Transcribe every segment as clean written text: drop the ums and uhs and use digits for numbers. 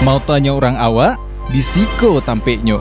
Mau tanya orang awak, disiko tampeknya.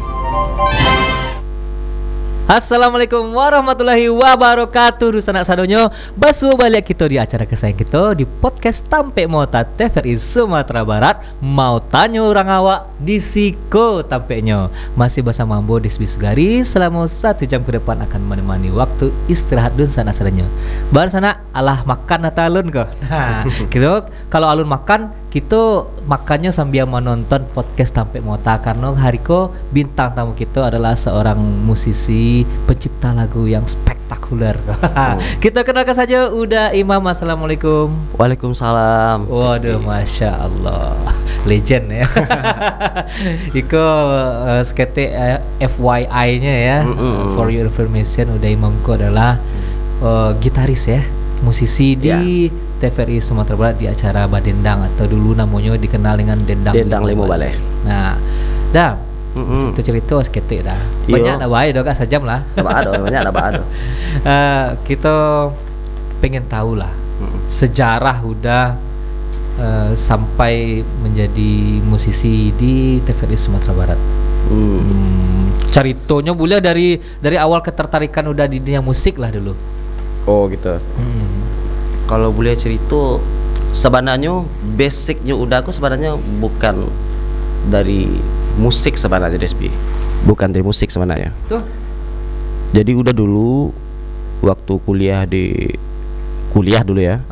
Assalamualaikum warahmatullahi wabarakatuh. Sanak sadonyo basu balik kita di acara kesayangan kita di podcast Tampek Mota TVRI Sumatera Barat. Mau tanya orang awak di siko tampeknya. Masih bersama Ambo Disbi Sugari selama 1 jam ke depan akan menemani waktu istirahat dun sanak sadonyo. Bar sana alah makan atau alun kok. Nah, kita kalau alun makan kita makannya sambil menonton podcast Tampek Mota karena hariko bintang tamu kita adalah seorang musisi pencipta lagu yang spektakuler. Kita kenalkan saja Uda Imam. Assalamualaikum. Waalaikumsalam. Waduh, masya Allah, legend ya. Iko skete FYI-nya ya, for your information, Uda Imamku adalah gitaris ya, musisi di TVRI Sumatera Barat di acara Badendang atau dulu namanya dikenal dengan Dendang Limo Balai. Nah, dah cerita seketik dah. Banyak dah baik dah kak sejam lah. Banyak dah. Kita pengen tahu lah sejarah udah sampai menjadi musisi di TVRI Sumatera Barat. Ceritanya boleh dari awal ketertarikan udah di dunia musik lah dulu. Oh gitu. Kalau boleh cerita, sebenarnya basicnya udah aku sebenarnya bukan dari musik sebenarnya Despi. Bukan dari musik sebenarnya. Tuh. Jadi udah dulu waktu kuliah dulu ya.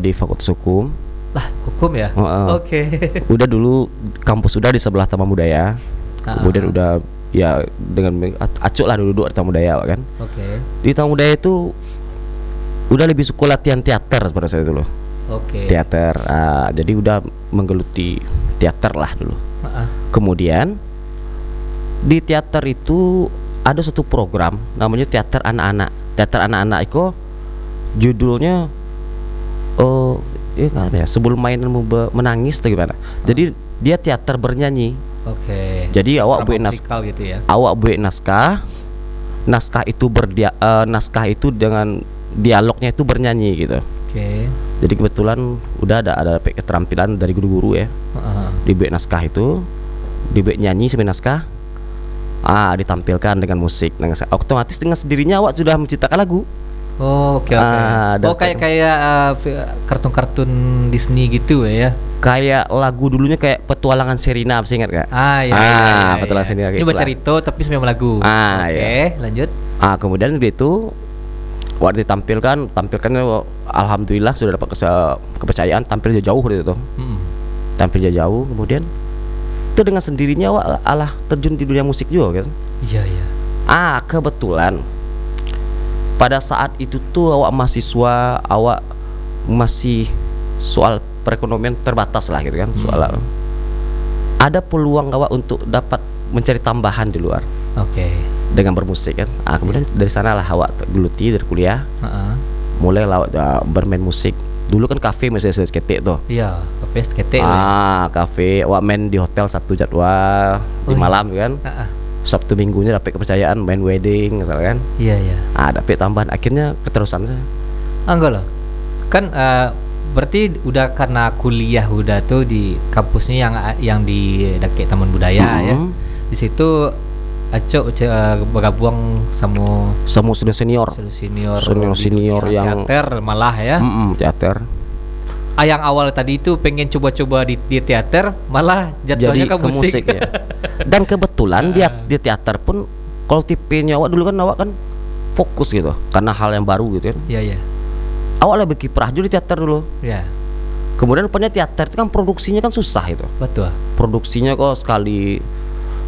Di Fakultas Hukum. Lah, hukum ya? Oke. Udah dulu kampus udah di sebelah Taman Budaya. Kemudian udah ya dengan acuk lah duduk di Taman Budaya kan. Oke. Di Taman Budaya itu udah lebih suka latihan teater pada saat itu loh. Oke. Teater, jadi udah menggeluti teater lah dulu. Kemudian di teater itu ada satu program namanya teater anak-anak. Teater anak-anak itu judulnya kan ya, sebelum main menangis atau gimana. Jadi dia teater bernyanyi. Oke. Jadi awak buat musikal gitu ya. Awak buat naskah. Naskah itu dengan dialognya itu bernyanyi gitu. Oke. Jadi kebetulan udah ada keterampilan dari guru-guru ya. Dibuat naskah itu, dibuat nyanyi sambil naskah. Ditampilkan dengan musik. Otomatis dengan sendirinya awak sudah menciptakan lagu. Oh, oke. Kayak kartun-kartun Disney gitu ya. Kayak lagu dulunya kayak Petualangan Sherina, masih ingat gak? Petualangan Sherina. Ini baca cerita tapi sambil lagu. Oke, lanjut. Kemudian itu waktu tampilkannya alhamdulillah sudah dapat kepercayaan, tampil jauh dari itu. Tampil jauh, kemudian itu dengan sendirinya awak terjun di dunia musik juga kan. Iya. Kebetulan pada saat itu tuh awak mahasiswa, awak masih soal perekonomian terbatas lah gitu kan. Soal ada peluang awak untuk dapat mencari tambahan di luar. Oke. Dengan bermusik kan. Kemudian dari sana lah awak geluti dari kuliah. Mulai lah bermain musik. Dulu kan kafe masih seketik tuh. Iya, kafe seketik. Kafe awak main di hotel satu jadwal di malam kan. Sabtu minggunya dapat kepercayaan main wedding gitu kan. Iya. Dapat tambahan, akhirnya keterusan saya. Enggak loh. Kan berarti udah karena kuliah udah tuh di kampusnya yang di dekat Taman Budaya ya. Di situ Acok bergabung sama senior yang teater malah ya. Teater. Yang awal tadi itu pengen coba-coba di teater, malah jatuhnya ke musik ya. Dan kebetulan di teater pun kalau tipenya awak dulu kan awak kan fokus gitu karena hal yang baru gitu kan. Iya. Awak lebih kiprah juga di teater dulu. Iya. Kemudian rupanya teater itu kan produksinya kan susah itu. Betul. Produksinya kok sekali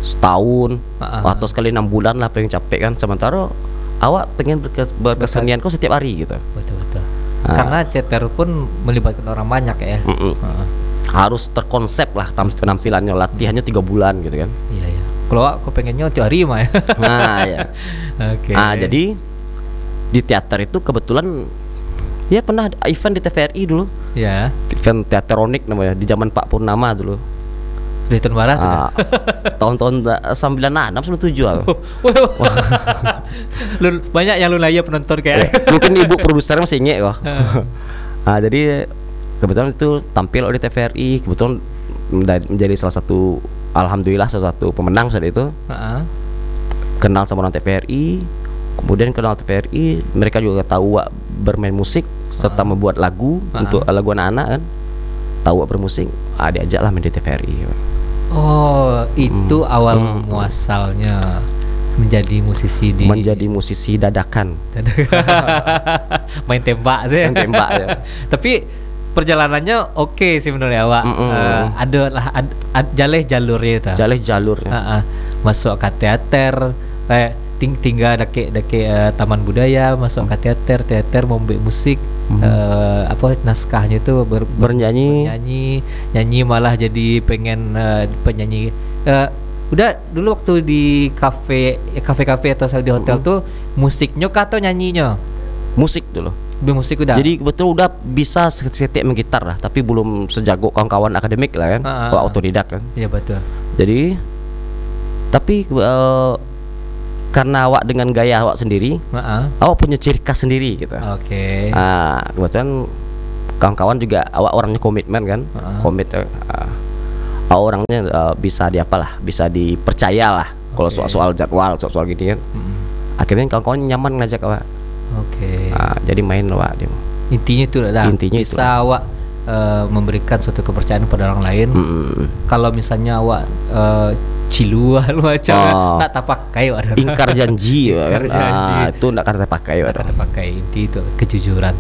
setahun atau sekali 6 bulan lah pengen capek kan. Sementara awak pengen berkesenian kok setiap hari gitu. Betul. Karena teater pun melibatkan orang banyak ya. Harus terkonsep lah penampilannya, latihannya 3 bulan gitu kan. Iya. Kalau aku pengennya tiap hari mah ya. Ya. Oke. Jadi di teater itu kebetulan ya pernah event di TVRI dulu. Ya. Event teateronik namanya di zaman Pak Purnama dulu. Di tahun barat tahun-tahun 96 97 aku. Banyak yang lu layap penonton kayak. Mungkin ibu produsernya masih inget kok. Jadi kebetulan itu tampil di TVRI, kebetulan menjadi salah satu, alhamdulillah salah satu pemenang saat itu. Kenal sama orang TVRI, kemudian kenal TVRI, mereka juga tahu Wak bermain musik serta membuat lagu untuk lagu anak-anak kan. Tahu Wak bermusik, diajaklah main di TVRI. Oh, itu awal muasalnya menjadi musisi dadakan. Main tembak sih. Main tembak ya. Tapi perjalanannya oke sih menurut awak. Ada jalurnya itu. Jalurnya. Masuk ke teater, tinggal dake taman budaya, masuk ke teater membuat musik. Naskahnya itu bernyanyi, malah jadi pengen penyanyi. Udah dulu waktu di kafe atau di hotel tuh musiknya atau nyanyinya? Musik dulu. Musik udah. Jadi kebetulan udah bisa setik menggitar lah, tapi belum sejago kawan-kawan akademik lah kan, autodidak kan. Iya betul. Jadi tapi karena awak dengan gaya awak sendiri, awak punya ciri khas sendiri gitu. Oke. Kebetulan kawan-kawan juga awak orangnya komitmen kan, komit. Orangnya bisa bisa dipercaya lah. Kalau soal jadwal, soal gini kan. Akhirnya kawan-kawan nyaman ngajak awak. Jadi main awak dia. Intinya itu lah. Bisa awak memberikan suatu kepercayaan pada orang lain. Kalau misalnya awak ciluan macam nak terpakai, ingkar janji kan. Itu nak kata pakai, inti itu kejujuran.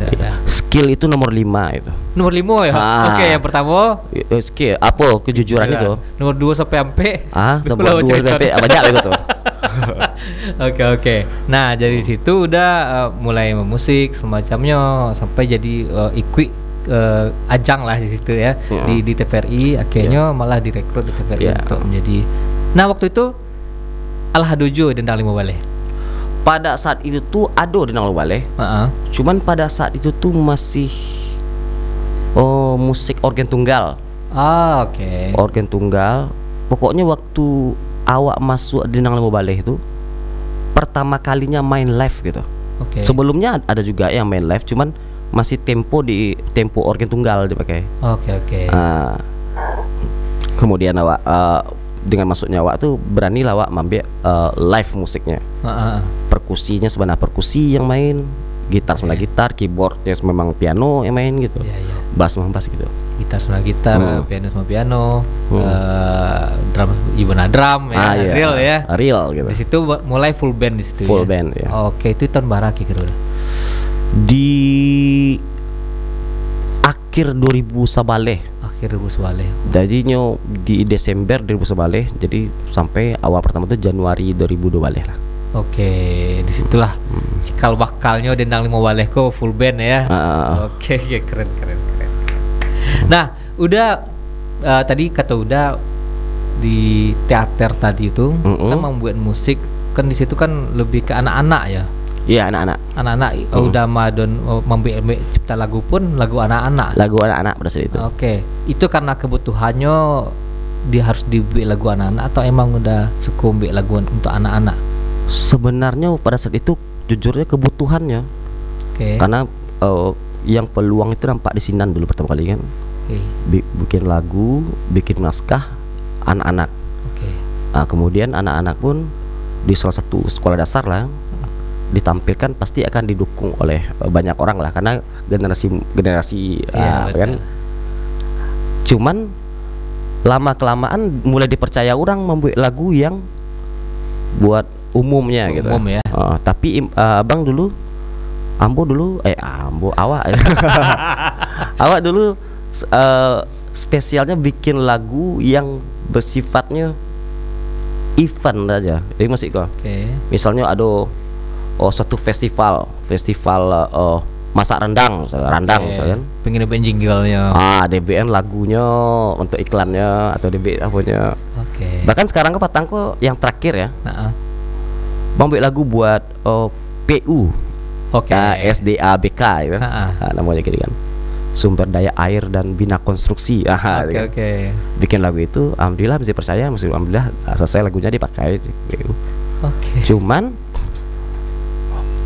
Skill itu nomor 5 itu. Nomor 5 ya. Oke, yang pertama skill apa kejujuran itu. Nomor 2 sampai nomor 2 sampai banyak gitu. Oke. Nah, dari situ udah mulai memusik semacamnya sampai jadi ikut ajang lah di situ ya. Di TVRI akhirnya malah direkrut di TVRI untuk menjadi. Nah, waktu itu Alhadojo Dendang Lima Baleh. Pada saat itu tuh Ado Dendang Lima Baleh. Cuman pada saat itu tuh masih musik organ tunggal. Oke. Organ tunggal. Pokoknya waktu awak masuk Dendang Lima Baleh itu pertama kalinya main live gitu. Sebelumnya ada juga yang main live, cuman masih tempo organ tunggal dipakai. Oke. Kemudian awak dengan masuknya awak tuh beranilah awak ambil live musiknya. Perkusinya sebenarnya perkusi yang main, gitar sebenarnya gitar, keyboardnya memang piano yang main gitu. Bass memang bass gitu. Gitar sebenarnya gitar, piano sama piano, drum gimana drum ya, real ya. Real gitu. Di situ mulai full band di situ. Full band ya. Oke, itu tahun berapa kira-kira? Di akhir 2000 Sabaleh. Jadinya di Desember 2000 Sabaleh, jadi sampai awal pertama itu Januari 2002 Baleh lah. Oke, disitulah cikal bakalnya Dendang Lima Baleh kok full band ya. Oke, keren. Nah, udah tadi kata udah di teater tadi itu kan membuat musik kan di situ kan lebih ke anak-anak ya. Iya, anak-anak udah madon membuat cipta lagu pun lagu anak-anak pada saat itu. Oke. Itu karena kebutuhannya dia harus dibuat lagu anak-anak atau emang udah suka buat lagu untuk anak-anak? Sebenarnya pada saat itu jujurnya kebutuhannya. Karena yang peluang itu nampak di Sinan dulu pertama kali kan. Bikin lagu, bikin naskah anak-anak. Kemudian anak-anak pun di salah satu sekolah dasar lah ditampilkan, pasti akan didukung oleh banyak orang lah karena generasi kan. Cuman lama kelamaan mulai dipercaya orang membuat lagu yang buat umumnya gitu. Ya. Tapi abang dulu, awak awak dulu spesialnya bikin lagu yang bersifatnya event aja. Jadi masih kok. Misalnya ada suatu festival masak rendang misalkan. Pengen DBN jinglenya. DBN lagunya untuk iklannya atau DBN apanya. Bahkan sekarang patang kok yang terakhir ya. Membuat lagu buat PU. SDABK itu. Namanya gitu kan. Sumber daya air dan bina konstruksi. Bikin lagu itu, alhamdulillah bisa percaya, alhamdulillah selesai lagunya dipakai. Cuman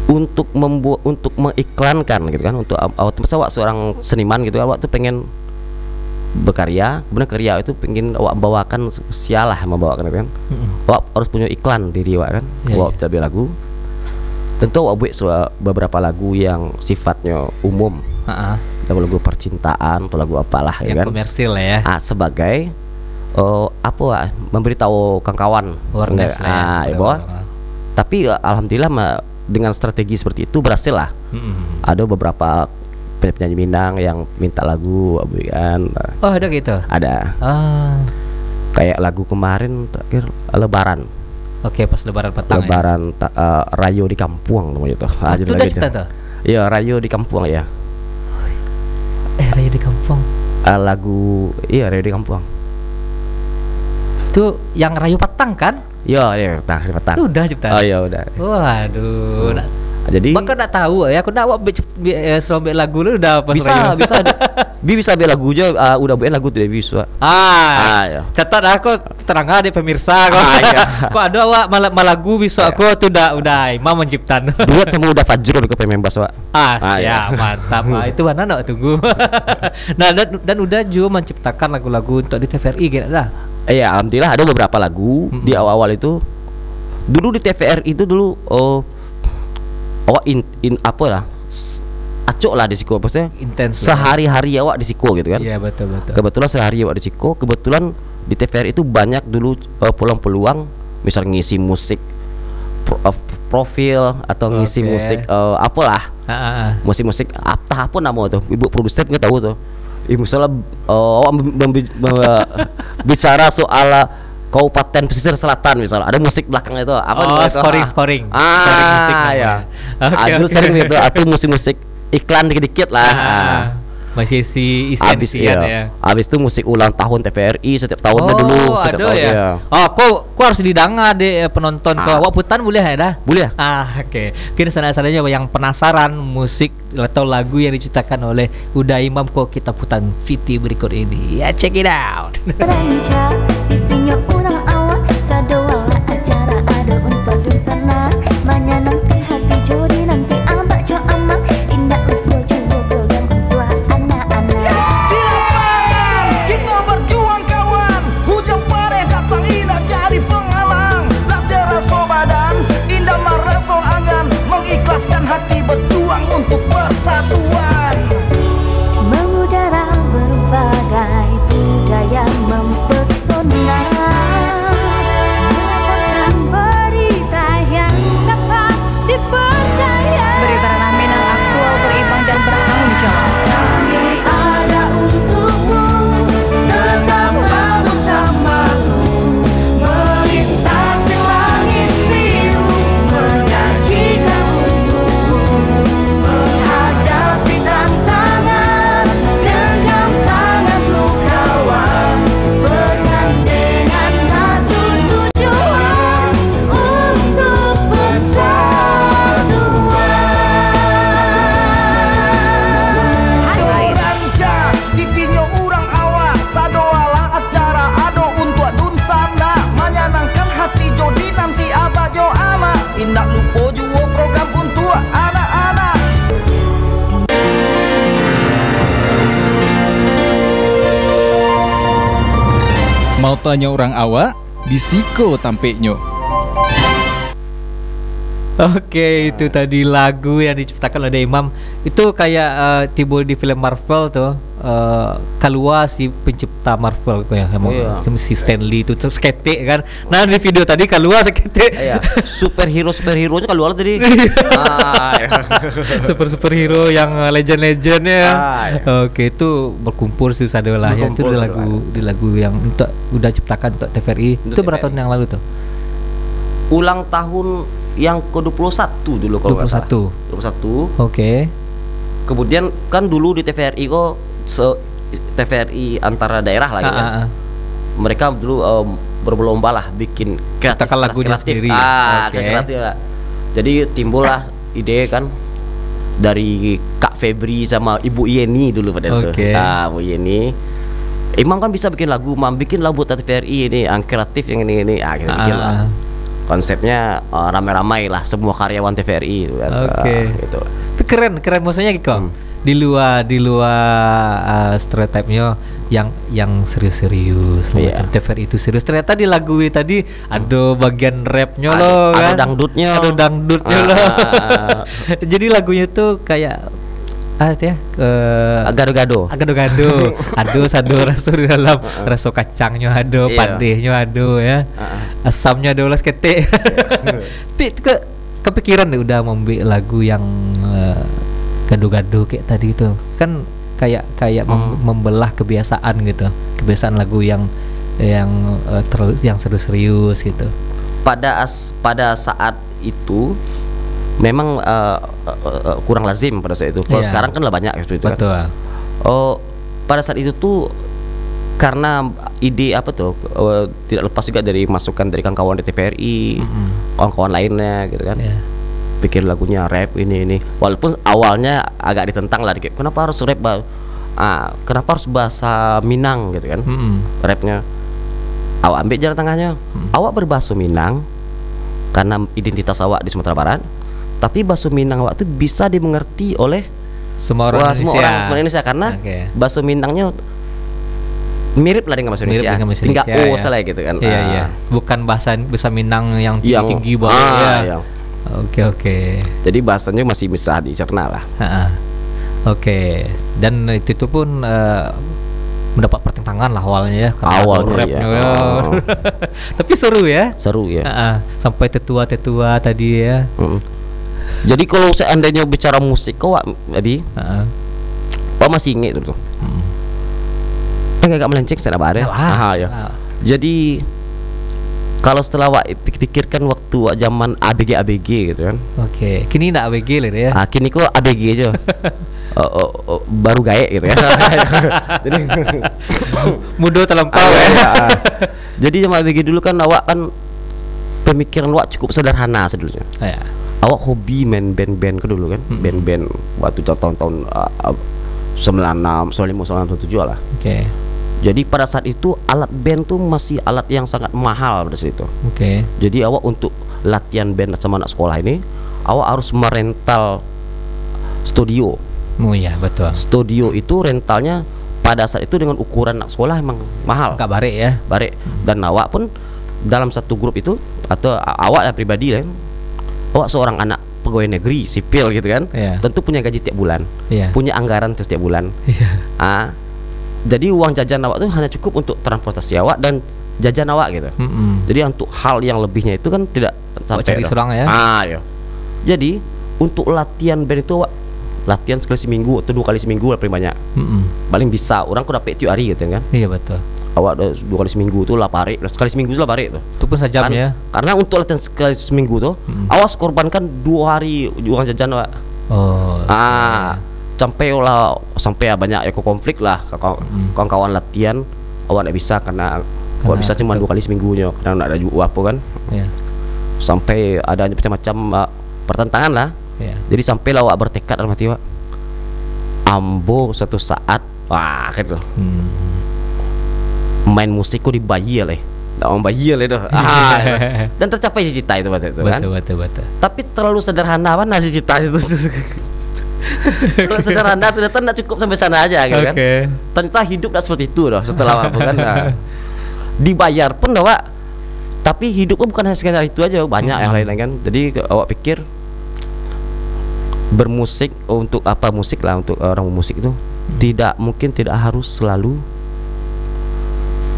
untuk mengiklankan gitu kan, untuk awak seorang seniman gitu, awak tuh pengen berkarya, kemudian karya itu pengen awak bawakan sialah membawakan itu kan. Awak harus punya iklan diri awak kan. Awak tapi lagu. Tentu awak buat beberapa lagu yang sifatnya umum. Lagu-lagu percintaan atau lagu apalah yang ya kan. Komersil ya. Sebagai memberitahu kawan-kawan. Awareness lah ya. Bahwa tapi alhamdulillah dengan strategi seperti itu berhasil lah. Ada beberapa penyanyi Minang yang minta lagu kan. Oh ada gitu? Ada. Kayak lagu kemarin terakhir Lebaran. Oke, pas Lebaran petang. Lebaran Rayo di Kampung namanya itu. Itu udah cipta tuh? Iya, Rayo di Kampung ya. Rayo di Kampung. Lagu Rayo di Kampung. Itu yang Rayo Petang kan? Iya, petang. Udah cipta. Oh iya udah. Waduh. Jadi Baka nak tahu ya, aku nak selombe lagu lu udah apa bisa bisa biar lagu aja udah buat lagu tidak bisa. Ya. Catat aku terang deh pemirsa kok. Kok ada awak lagu bisa aku tuh udah imam menciptakan. Duet sama udah Fajrul ke pembebas Wak. Ya mantap. Itu mana nak tunggu. Nah dan udah juga menciptakan lagu-lagu untuk di TVRI gitu dah. Iya, alhamdulillah ada beberapa lagu di awal-awal itu. Dulu di TVRI itu dulu awak apa lah acok lah di Siko, maksudnya intens sehari-hari awak di Siko gitu kan. Iya betul. Kebetulan sehari awak di Siko, kebetulan di TVRI itu banyak dulu peluang-peluang misal ngisi musik profil atau ngisi musik apalah musik-musik apa nama tuh ibu produser nggak tahu tuh. Misalnya awak bicara soal Kabupaten Pesisir Selatan misalnya ada musik belakangnya itu apa scoring musik ya. Dulu sering gitu atau musik-musik iklan dikit-dikit lah. Masih isian ya. Habis itu musik ulang tahun TVRI setiap tahunnya dulu setiap tahun ya. Kok harus didengar deh penonton ke awak putan boleh ya dah? Boleh. Oke. Mungkin sana-sananya yang penasaran musik atau lagu yang diciptakan oleh Uda Imam kok kita putan Viti berikut ini. Ya check it out. Ranca TV-nya orang awak sadoa acara ada untuk di sana menyenangkan hati jodi nanti abak jo amak indah lupa juga program untuk anak-anak. Di lapangan kita berjuang kawan, hujan badai datang indah jadi penghalang. Tak terasa badan indah meraso angan, mengikhlaskan hati berjuang untuk persatuan. Mengudara berbagai budaya mempesona, melaporkan berita yang dapat dipercaya. Berita ranah Minang aktual, berimbang dan bertanggung jawab. Kami ada untukmu, tetaplah bersamamu, melintasi langit biru, menyajikan untukmu, menghadapi tantangan, genggam tanganmu kawan, bergandengan satu tujuan untuk persatuan. Ranca TV-nya orang awak sadoalah acara ado untuk dun sanda, menyenangkan hati jodi nanti abajo ama indah lupa juga program untuk anak-anak. Mau tanya orang awak di Siko tampeknya. Oke, itu tadi lagu yang diciptakan oleh Imam. Itu kayak timbul di film Marvel tuh. Keluar si pencipta Marvel tuh ya, si Stanley itu terus skate kan. Nah di video tadi keluar skate. Iya. Superhero-nya keluar tadi. Superhero yang legend-legendnya. Oke, itu berkumpul sih sadolah ya. Itu di lagu yang udah ciptakan untuk TVRI. Itu berapa tahun yang lalu tuh? Ulang tahun yang ke-21 dulu kalau nggak salah. 21. Oke. Kemudian kan dulu di TVRI kok TVRI antara daerah lah gitu kan. Mereka dulu berlomba lah bikin kreatif lagunya sendiri. Kreatif lah. Jadi timbullah ide kan dari Kak Febri sama Ibu Yeni dulu pada itu. Bu Yeni. Imam kan bisa bikin lagu, bikin lagu buat TVRI ini, yang kreatif yang ini. Kita bikin lah. Konsepnya ramai-ramai lah semua karyawan TVRI gitu kan. Gitu. Tapi keren maksudnya gitu. di luar stereotipnya yang serius-serius. Iya. Macam TVRI itu serius. Ternyata di lagu tadi ada bagian rapnya loh Ada kan. dangdutnya. Ada dangdutnya loh. Jadi lagunya tuh kayak Gado-gado. Gado-gado, sado raso di dalam, raso kacangnya ada, Iya. padehnya ada ya, asamnya ada ulas ketik. Tapi kepikiran deh udah membuat lagu yang gado-gado kayak tadi itu, kan kayak membelah kebiasaan gitu, kebiasaan lagu yang terlalu yang serius gitu. Pada saat itu memang kurang lazim pada saat itu. Kalau Iya. sekarang kan lah banyak itu kan. Betul. Oh, pada saat itu tuh karena ide apa tuh tidak lepas juga dari masukan dari kawan-kawan di TVRI, kawan-kawan lainnya gitu kan. Iya. Pikir lagunya rap ini. Walaupun awalnya agak ditentang lah dikit. Kenapa harus rap? Kenapa harus bahasa Minang gitu kan? Rapnya. Awak ambil jalan tengahnya. Awak berbahasa Minang karena identitas awak di Sumatera Barat. Tapi bahasa Minang awak itu bisa dimengerti oleh Semua orang Indonesia karena Oke. bahasa Minangnya mirip lah dengan bahasa Mirip Indonesia. dengan bahasa Tinggal Indonesia, O ya. salah gitu kan. Iya. Bukan bahasa Minang yang tinggi banget ya. Yang. Oke. Jadi bahasanya masih bisa dicerna lah. Oke. Dan itu tuh pun mendapat pertentangan lah awalnya ya. Karena Awalnya, ada rapnya iya. ya. Tapi seru ya. Seru ya. Sampai tetua-tetua tadi ya. Jadi kalau seandainya bicara musik kau Abi, masih ingat itu tuh. Agak melenceng saya ada. Ya. Jadi kalau setelah wak pikirkan waktu wak zaman ABG gitu kan. Oke. Kini ndak ABG lah ya. Kini kok ABG aja. Baru gaek gitu ya. Jadi Mudah terlampau ya. Jadi zaman ABG dulu kan awak kan pemikiran wak cukup sederhana sebelumnya. Ya. Awak hobi main band-band ke dulu kan? Band-band waktu tahun-tahun 96, 95, 97 lah. Oke. Jadi pada saat itu alat band tuh masih alat yang sangat mahal pada saat itu. Oke. Jadi awak untuk latihan band sama anak sekolah ini, awak harus merental studio. Oh iya betul. Studio itu rentalnya pada saat itu dengan ukuran anak sekolah emang mahal. Agak barek ya. Barek. Dan awak pun dalam satu grup itu atau awak ya pribadi kan, awak seorang anak pegawai negeri sipil gitu kan, Iya. tentu punya gaji tiap bulan, Iya. punya anggaran setiap bulan. Iya. Jadi uang jajan awak tuh hanya cukup untuk transportasi awak dan jajan awak gitu. Jadi untuk hal yang lebihnya itu kan tidak sampai cari dah. serang ya. Ya. Jadi untuk latihan band itu awak latihan sekali seminggu atau 2 kali seminggu lah paling banyak. Paling bisa orang kok dapat tiap hari gitu kan. Iya betul. Awak 2 kali seminggu tuh lah pare, sekali seminggu tuh lah pare tuh. Itu pun sejam ya. Karena untuk latihan sekali seminggu tuh, awas korbankan 2 hari uang jajan awak. Oh. Sampai banyak ya konflik lah kawan-kawan latihan awak tidak bisa karena awak bisa cuma 2 kali seminggunya karena tidak ada juga apa kan. Iya. Sampai ada macam-macam pertentangan lah. Iya. Jadi sampailah awak bertekad dalam hati awak, ambo suatu saat gitu main musikku dibayar lah. Tak mau bayar lah itu. Dan tercapai cita itu waktu itu kan. Betul. Tapi terlalu sederhana mana cita itu. Terlalu sederhana ternyata tidak cukup sampai sana aja gitu kan. Ternyata hidup tidak seperti itu loh setelah bukan dibayar pun awak. Tapi hidupnya bukan hanya sekedar itu aja, banyak yang lain kan. Jadi awak pikir bermusik untuk apa musik lah untuk orang musik itu tidak harus selalu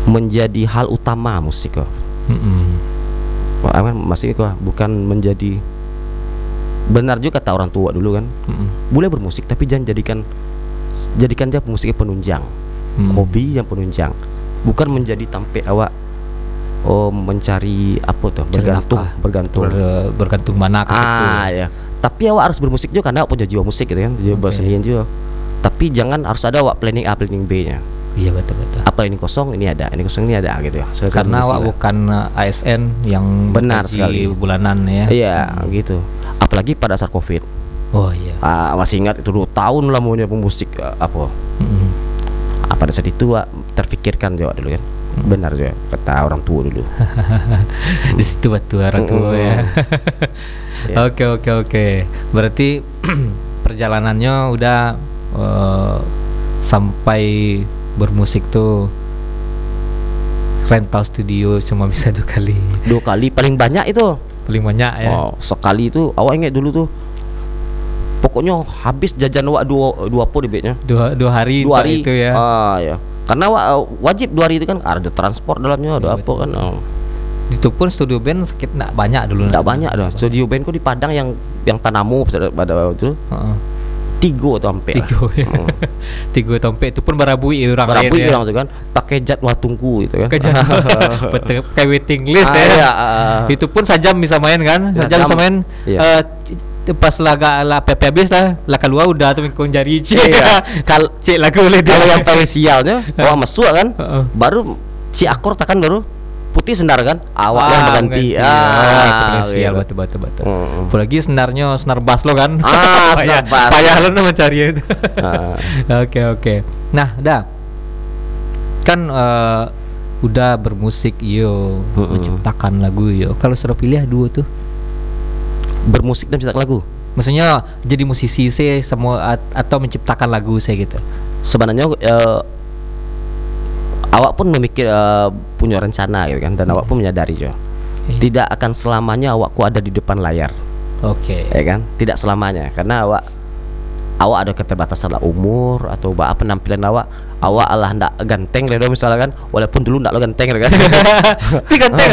menjadi hal utama musik kok. Masih kok bukan menjadi benar juga kata orang tua dulu kan. Boleh bermusik tapi jangan jadikan dia musiknya penunjang. Hobi yang penunjang. Bukan menjadi tampe awak mencari apa tuh bergantung mana ke situ. Ya. Tapi awak harus bermusik juga karena awak punya jiwa musik gitu kan, jiwa senian juga. Tapi jangan harus ada awak planning A planning B nya. Iya betul. Apa ini kosong ini ada, ini kosong ini ada gitu ya. Karena awak bukan ASN yang benar gaji sekali bulanan ya. Iya gitu. Apalagi pada saat Covid. Oh iya. Masih ingat itu 2 tahun lah maunya pemusik apa. Pada saat itu terfikirkan juga dulu kan. Benar juga kata orang tua dulu. Di situ betul orang tua ya. Oke. Berarti perjalanannya udah sampai bermusik tuh rental studio cuma bisa 2 kali. 2 kali paling banyak itu. Paling banyak ya. Oh, sekali itu awak ingat dulu tuh. Pokoknya habis jajan awak 2 apa di bednya. 2 hari 2 hari itu ya. Ya. Karena awak wajib 2 hari itu kan ada transport dalamnya, ada apa kan. Itu pun studio band sakit enggak banyak dulu. Enggak banyak dah. Studio band kok di Padang yang Tanamu pada itu. Heeh. 3 atau sampai 3 tompe itu pun barabui orang lain ya. Orang tuh kan pakai jadwal tunggu gitu kan. Betul, kayak waiting list ya. Iya, Itu pun sajam bisa main kan? Sajam bisa main. Iya. Pas lah PP habis lah keluar udah tuh mengkong jari cek. Iya. Cek lagu boleh dia. Kalau yang paling sialnya awak masuk kan, baru si akor tekan baru putih senar kan, awak yang berganti. Sial Gitu. batu. Apalagi senarnya senar bass lo kan. Senar bass. Payah lo mencari itu. Oke. Nah, dah. Kan udah bermusik yo, menciptakan lagu yo. Kalau suruh pilih 2 tuh. Bermusik dan menciptakan lagu. Maksudnya jadi musisi sih semua atau menciptakan lagu saya gitu. Sebenarnya awak pun memikir punya rencana gitu kan, dan awak pun menyadari jo, tidak akan selamanya awakku ada di depan layar. Oke. Ya kan, tidak selamanya, karena awak ada keterbatasan lah umur atau penampilan awak alah ndak ganteng gitu misalnya kan, walaupun dulu ndak lo ganteng gitu kan. Tapi ganteng.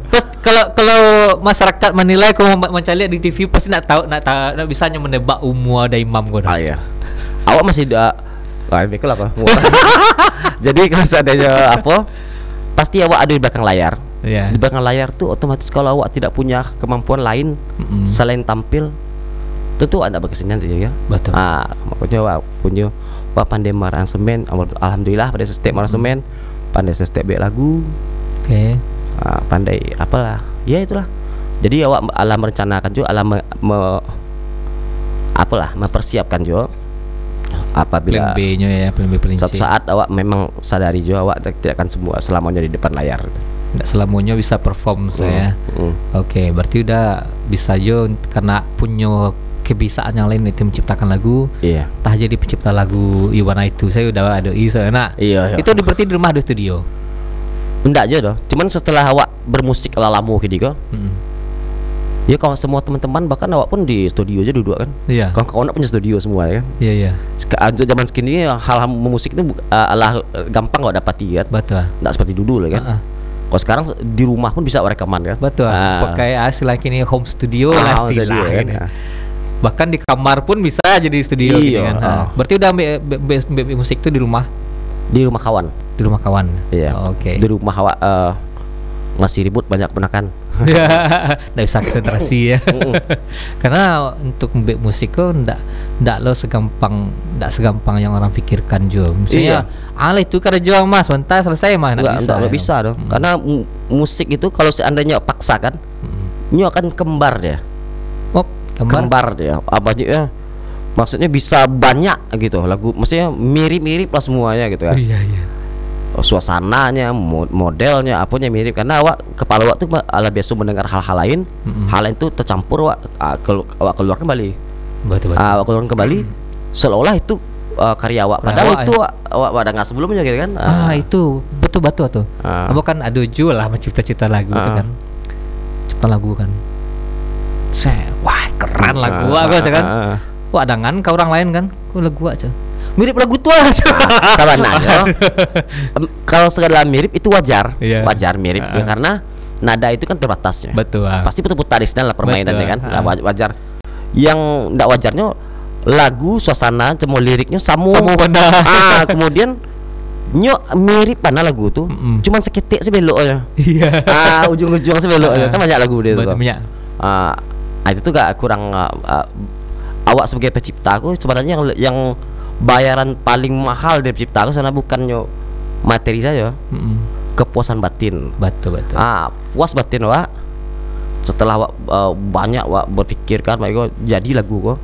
Terus kalau masyarakat menilai kau mencari di TV pasti nak bisa menebak umur ada imam kau. Iya. Awak masih mikir apa? Jadi kalau seandainya pasti awak ada di belakang layar. Yeah. Di belakang layar tuh otomatis kalau awak tidak punya kemampuan lain selain tampil, tentu anda berkesenian saja ya. Betul. Makanya awak punya pandai aransemen, alhamdulillah pandai step aransemen, pandai step lagu. Oke. Pandai apalah. Ya itulah. Jadi awak alam merencanakan juga, mempersiapkan juga. Apabila plan B-nya ya, plan B plan C. Suatu saat awak memang sadari juga awak tidak akan selamanya di depan layar. Tidak selamanya bisa perform saya. Oke, berarti udah bisa jo karena punya kebiasaan yang lain itu menciptakan lagu. Iya. Tah jadi pencipta lagu Iwana itu saya udah ada enak. Iya. Itu berarti di rumah ada studio. Enggak aja doh. Cuman setelah awak bermusik lalamu gitu kok. Ya kalau semua teman-teman bahkan awak pun di studio aja duduk kan. Iya. Kawan-kawan punya studio semua ya kan. Iya. Untuk zaman segini hal-hal musik itu gampang kok dapati kan. Betul. Enggak seperti dulu lah kan. Kalau sekarang di rumah pun bisa rekaman kan. Betul. Pakai istilah kini home studio lah istilah ini. Bahkan di kamar pun bisa jadi studio gitu kan. Berarti udah ambil musik itu di rumah. Di rumah kawan. Di rumah kawan. Iya. Oke. Di rumah awak masih ribut banyak penakan. Nggak bisa konsentrasi ya. Karena untuk mbek musik kok ndak segampang yang orang pikirkan jo. Misalnya itu kerja mas, bentar selesai mah nggak bisa dong. Karena musik itu kalau seandainya paksakan, nyo akan kembar dia. Kembar dia. Abahnya maksudnya bisa banyak gitu lagu, maksudnya mirip-mirip lah semuanya gitu kan. Iya. Suasananya, modelnya, apanya mirip, karena awak kepala awak tuh biasa mendengar hal-hal lain, hal lain tuh tercampur awak keluar kembali. Betul. Awak keluar kembali seolah itu karya awak, padahal itu awak ada nggak sebelumnya gitu kan. Itu betul tuh. Apa kan ada jual lah mencipta-cipta lagu itu kan. Cipta lagu kan. Wah, keren lagu aku aja kan. Wah, dengan ke orang lain kan. Lagu aja. Mirip lagu tua sebenarnya. Kalau sekadar mirip itu wajar. Wajar mirip karena nada itu kan terbatasnya. Betul. Pasti putar-putar di sana lah permainannya kan. Wajar. Yang enggak wajarnya lagu, suasana, semua liriknya sama benar. Kemudian mirip mana lagu tuh. Cuman seketik sebelok aja. Iya. Ujung-ujung sebelok aja. Kan banyak lagu dia tuh. Banyak. Itu tuh gak kurang awak sebagai pencipta aku sebenarnya yang bayaran paling mahal dari pencipta aku sana bukannya materi saja, kepuasan batin. Betul. Puas batin awak setelah awak banyak awak berpikirkan baik jadi lagu kok.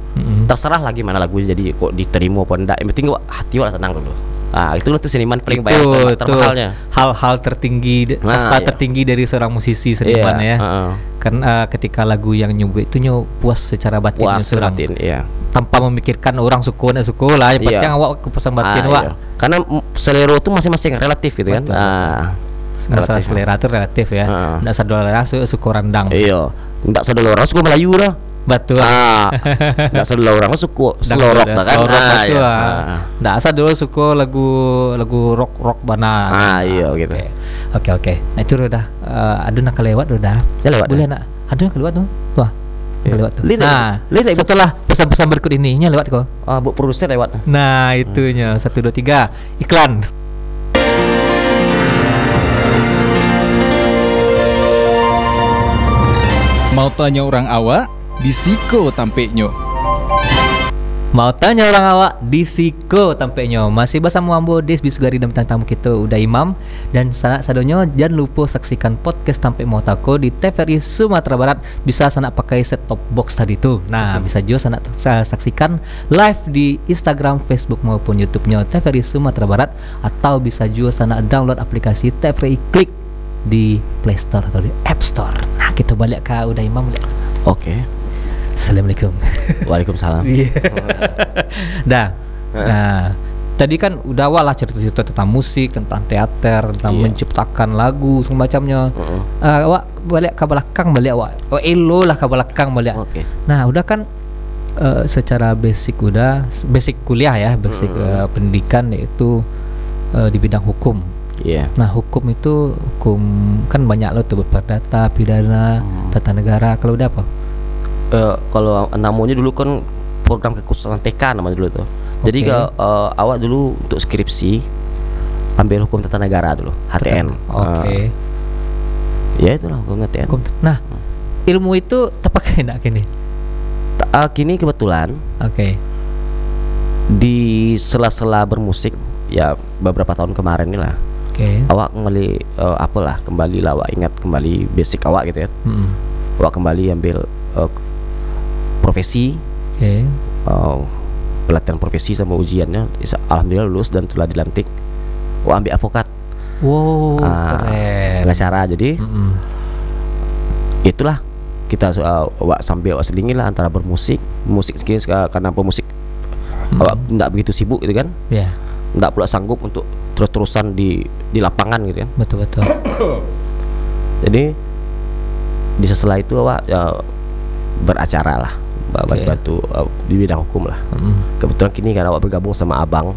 Terserah lagi mana lagunya jadi kok diterima apa enggak, yang penting hati awak senang dulu. Itulah tuh seniman paling Itu banyak termahalnya. hal-hal tertinggi, kasta iya. tertinggi dari seorang musisi seniman ya. Kan ketika lagu yang nyubit itu puas secara batinnya Puas seorang, batin, iya. tanpa memikirkan orang suku nak suku lah. Yang penting Iya. awak kepuasan batin awak. Iya. Karena selera itu masing-masing relatif gitu kan. Betul. Masalah relatif. selera itu relatif ya. Nggak saudara suku randang. Iya. Enggak saudara orang suku Melayu dah. Betul. Enggak saudara orang suku selorok dah kan. Betul. Iya. Nggak asal dulu suku lagu rock bana. Iya gitu. Oke. Nah itu udah. Aduh nak kelewat udah. Ya lewat. Boleh nak. Aduh nak kelewat tuh. Wah. Lewat tuh. Lewat. Nah, setelah pesan-pesan berikut ininya lewat kok. Bu produser lewat. Nah, itunya 1 2 3 iklan. Mau tanya orang awak, disiko tampeknyo. Mau tanya orang awak di Siko tampaknya masih bersama Ambo Des Bisugari dan bintang tamu kita Uda Imam dan sanak sadonyo jangan lupa saksikan podcast Tampek Mautako di TVRI Sumatera Barat. Bisa sanak pakai set top box tadi tuh. Nah, bisa juga sanak saksikan live di Instagram, Facebook maupun YouTube-nya TVRI Sumatera Barat, atau bisa juga sanak download aplikasi TVRI Klik di Play Store atau di App Store. Nah, kita balik ke Uda Imam. Oke. Assalamualaikum. Waalaikumsalam. Dah. Nah, tadi kan udah awal lah cerita-cerita tentang musik, tentang teater, tentang menciptakan lagu semacamnya. Awak balik ke belakang awak. Elo lah ke belakang balik. Oke. Nah, udah kan secara basic kuliah ya, basic pendidikan yaitu di bidang hukum. Iya. Nah, hukum kan banyak loh tuh, perdata, pidana, tata negara. Kalau udah apa? Kalau namanya dulu kan program kekhususan TK namanya dulu tuh. Jadi awak dulu untuk skripsi ambil hukum tata negara dulu, HTN. Oke. Ya itulah hukum HTN. Nah, ilmu itu terpakai enggak kini? Kini kebetulan di sela-sela bermusik ya beberapa tahun kemarin ini lah. Awak kembali kembali lah awak ingat kembali basic awak gitu ya. Awak kembali ambil profesi, pelatihan profesi sama ujiannya, alhamdulillah lulus dan telah dilantik. Wah, ambil avokat. Wow, keren. Pengacara. Jadi itulah kita sambil selingin lah antara musik segini karena pemusik awak nggak begitu sibuk gitu kan. Nggak pula sanggup untuk terus-terusan di lapangan gitu kan. Betul. Jadi di setelah itu awak beracara lah, bantu di bidang hukum lah. Kebetulan kini kan awak bergabung sama abang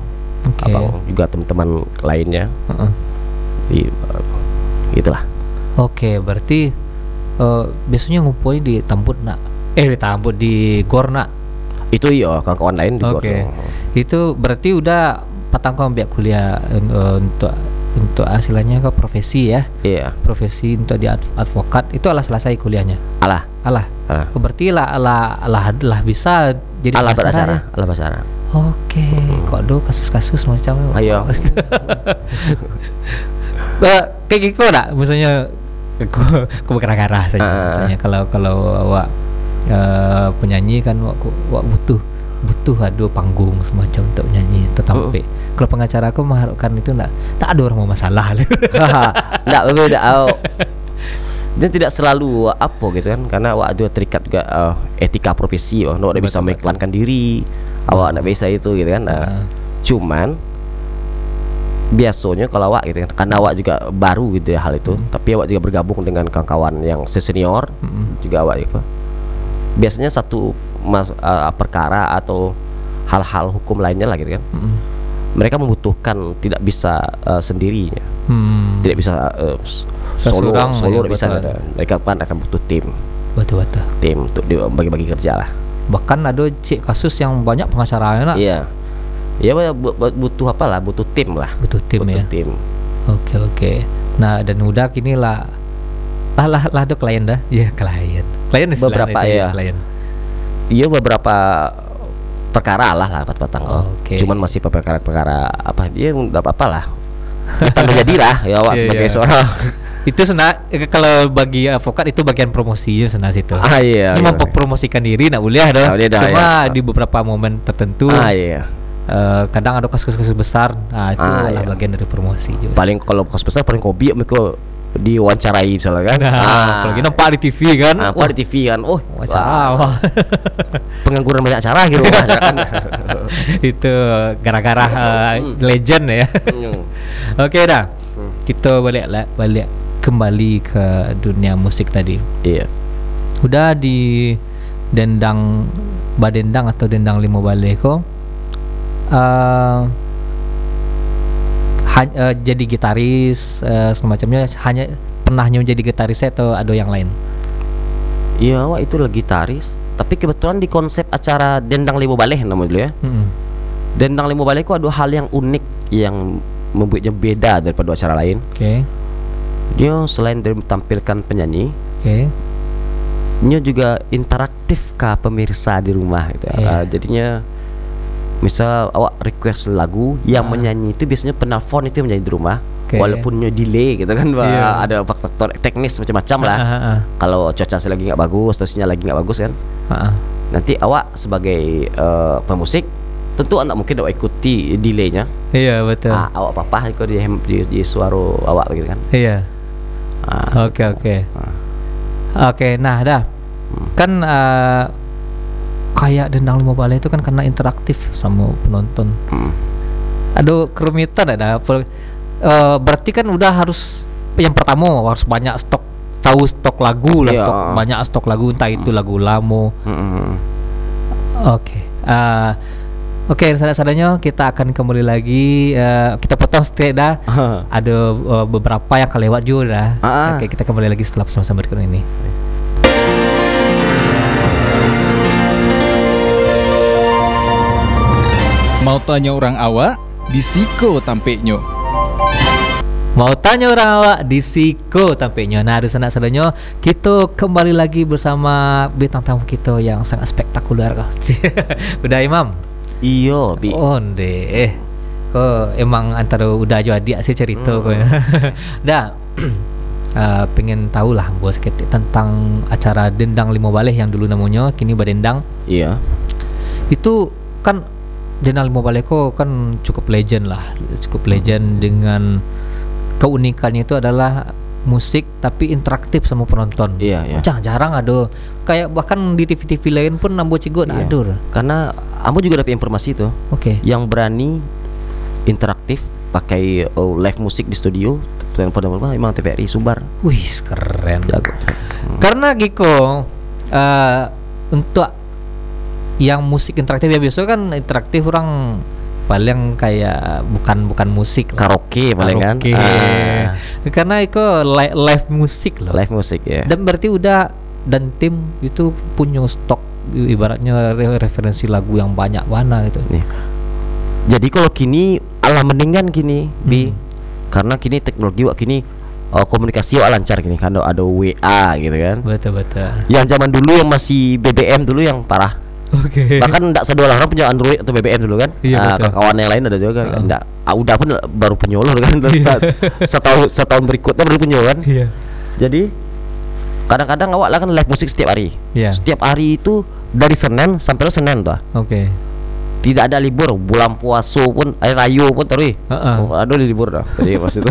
juga teman-teman lainnya. Itulah. Oke, berarti biasanya ngumpulin di Tambut nak? Di Gor nak? Itu iya, kawan-kawan lain di Gor. Itu berarti udah patang kau biar kuliah untuk hasilnya ke profesi ya. Iya. Profesi untuk di advokat itu alah selesai kuliahnya. Alah. Berarti lah bisa jadi beracara. Alah beracara. Oke. Kok do kasus-kasus macam itu. Ayo. Kayak gitu enggak? Misalnya aku berkara-kara saja. Misalnya kalau awak penyanyi kan awak butuh ada panggung semacam untuk nyanyi tertampil. Kalau pengacara aku mengharapkan itu tak ada orang mau masalah. Enggak berbeda. Dan tidak selalu apa gitu kan, karena awak ada terikat juga etika profesi. Awak bisa mengiklankan diri, awak nak bisa itu gitu kan. Cuman biasanya kalau awak gitu kan, karena awak juga baru gitu ya hal itu, tapi awak juga bergabung dengan kawan-kawan yang senior juga awak gitu. Biasanya satu perkara atau hal-hal hukum lainnya lah gitu kan. Mereka membutuhkan tidak bisa sendirinya, tidak bisa solo tidak bisa. Mereka kan akan butuh tim. Betul. Tim untuk bagi-bagi kerja lah. Bahkan ada kasus yang banyak pengacaranya nak. Iya. Ya butuh apa lah, butuh tim lah. Butuh tim. Oke. Nah, dan udah kini lah ada klien dah. Iya, klien beberapa ya. Klien. Iya, beberapa perkara lah patang. Cuman masih perkara apa dia enggak apa-apa lah. Kita menjadilah ya awak sebagai seorang. Itu kalau bagi advokat itu bagian promosinya situ. Iya. Mempromosikan diri nak boleh dah. Cuma di beberapa momen tertentu. kadang ada kasus-kasus besar. Nah, itu adalah iya. bagian dari promosi juga. Paling kalau kos besar paling kopi mereka diwawancarai misalnya kan. Apalagi nampak di TV kan. Nampak di TV kan. Oh, wawancara. Wah. Pengangguran banyak cara gitu kan. Itu gara-gara legend ya. Oke dah. Kita balik kembali ke dunia musik tadi. Iya. Udah di dendang badendang atau dendang limo bale ko jadi gitaris semacamnya, hanya pernah jadi gitaris atau ada yang lain? Iya, wah itu lagi gitaris. Tapi kebetulan di konsep acara Dendang Limo Baleh namanya dulu ya. Dendang Limo Baleh itu ada hal yang unik yang membuatnya beda daripada acara lain. Oke. Dia selain dari tampilkan penyanyi, dia juga interaktif ke pemirsa di rumah gitu. Jadinya misal awak request lagu yang menyanyi itu biasanya penelpon itu menyanyi di rumah. Walaupun delay gitu kan, ada faktor teknis macam-macam lah. Kalau cuaca lagi nggak bagus, terus sinyal lagi nggak bagus kan, nanti awak sebagai pemusik tentu anda mungkin awak ikuti delaynya. Iya betul. Awak apa-apa kalau di suara awak gitu kan. Iya. Oke, nah dah kan kayak Dendang Limo Balai itu kan karena interaktif sama penonton. Aduh, kerumitan ada. Berarti kan udah harus yang pertama harus banyak stok lagu lah, banyak stok lagu, entah itu lagu lamo. Oke, sadar-sadarnya kita akan kembali lagi. Kita potong sedikit dah. Ada beberapa yang kelewat juga dah. Oke, kita kembali lagi setelah pesan-pesan berikut ini. Mau tanya orang awak, disiko tampeknya. Mau tanya orang awak, disiko tampeknya. Nah, ada sanak-saudanya, kita kembali lagi bersama bintang tamu kita yang sangat spektakuler. Udah Imam? Iyo, Bi. Onde. Kok emang antara udah jadi sih cerita kok. Dah. Pengen tahu lah bos sedikit tentang acara Dendang Limo Baleh yang dulu namanya kini Badendang. Iya. Itu kan Dendang Limo Baleh kok kan cukup legend lah, cukup legend dengan keunikannya itu adalah musik tapi interaktif sama penonton. Iya. Jarang-jarang ada, kayak bahkan di TV-TV lain pun nambo cigot ada. Karena kamu juga dapat informasi itu. Yang berani interaktif pakai live musik di studio. Memang TVRI Sumbar. Wih, keren. Jago. Karena Giko untuk yang musik interaktif ya biasa kan interaktif orang paling kayak bukan musik lah. Karaoke paling kan. Karena itu live musik loh. Live musik ya. Dan berarti udah dan tim itu punya stok ibaratnya referensi lagu yang banyak mana gitu. Jadi kalau kini ala mendingan kini Bi. Karena kini teknologi kini komunikasi lancar gini kan, ada WA gitu kan. Betul. Yang zaman dulu yang masih BBM dulu yang parah. Bahkan enggak sedua orang punya Android atau BBM dulu kan. Kawan yang lain ada juga kan. Enggak, udah pun baru penyuluh kan. setahun berikutnya baru penyuluh kan. Jadi kadang-kadang awak lah kan live musik setiap hari. Setiap hari itu dari Senin sampai Senin tuh. Tidak ada libur, bulan puasa pun, air rayu pun terus. Aduh libur dah. Jadi pas itu.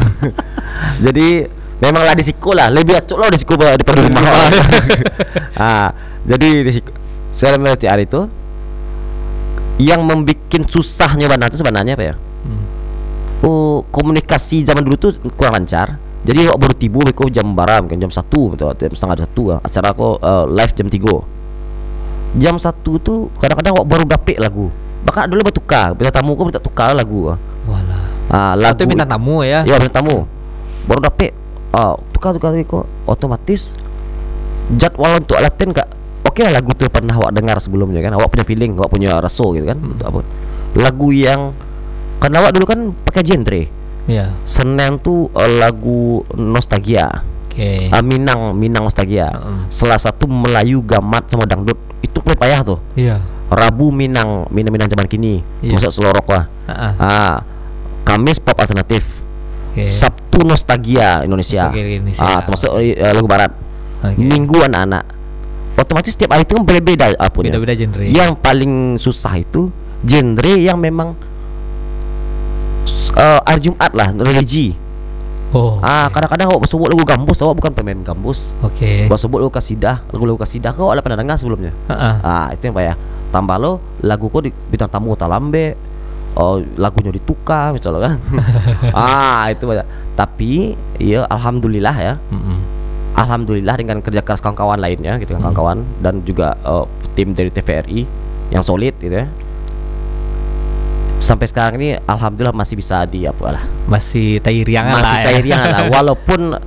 Jadi memanglah disiko lah, lebih acuk lah disiko daripada rumah. Jadi disiko. Saya melihat hari itu yang membuat susahnya sebenarnya apa ya? Komunikasi zaman dulu tuh kurang lancar. Jadi kok baru tiba kok jam baram kan jam 1 atau jam setengah 1 acara kok live jam 3. Jam 1 tuh kadang-kadang kok baru dapet lagu. Bahkan dulu bertukar, bintang tamu kok minta tukar lagu. Lagu itu bintang tamu ya? Iya bintang tamu. Baru dapet tukar kok otomatis jadwal untuk latihan kak. Oke lah lagu tuh pernah awak dengar sebelumnya kan. Awak punya feeling, awak punya rasa gitu kan. Lagu yang karena awak dulu kan pakai genre. Senin tuh lagu nostalgia. Minang nostalgia. Salah satu Melayu gamat sama dangdut itu paling payah tuh. Rabu Minang zaman kini, masuk selorok lah. Kamis pop alternatif. Sabtu nostalgia Indonesia. Termasuk lagu barat. Minggu anak-anak. Otomatis setiap hari itu kan beda-beda genre. Yang paling susah itu genre yang memang hari Jumat lah, religi. Oh. Kadang-kadang awak sebut lagu gambus, awak bukan pemain gambus. Oke. Awak sebut lagu kasidah, kau ada pernah dengar sebelumnya? Itu yang payah. Tambah lo lagu kau di bintang tamu talambe, lagunya ditukar misalnya kan. Itu banyak. Tapi ya alhamdulillah ya. Alhamdulillah dengan kerja keras kawan-kawan lainnya gitu kan, kawan-kawan dan juga tim dari TVRI yang solid gitu ya. Sampai sekarang ini alhamdulillah masih bisa masih tairiangan lah. Masih tairiangan lah walaupun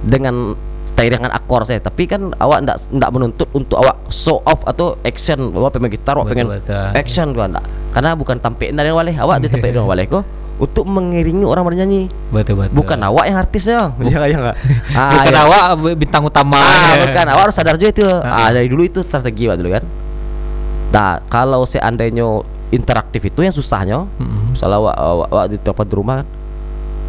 dengan tairiangan akor saya, tapi kan awak ndak menuntut untuk awak show off atau action, awak pengen gitar, awak pengen action kan enggak. Karena bukan tampil dari waleh, awak di tampil dari waleh kok untuk mengiringi orang bernyanyi. Betul. Bukan awak yang artisnya. Jangan. Bukan awak bintang utama. Bukan, awak harus sadar juga itu. Dari dulu itu strategi Pak dulu kan. Nah, kalau seandainya interaktif itu yang susahnya, misalnya awak di tempat di rumah kan,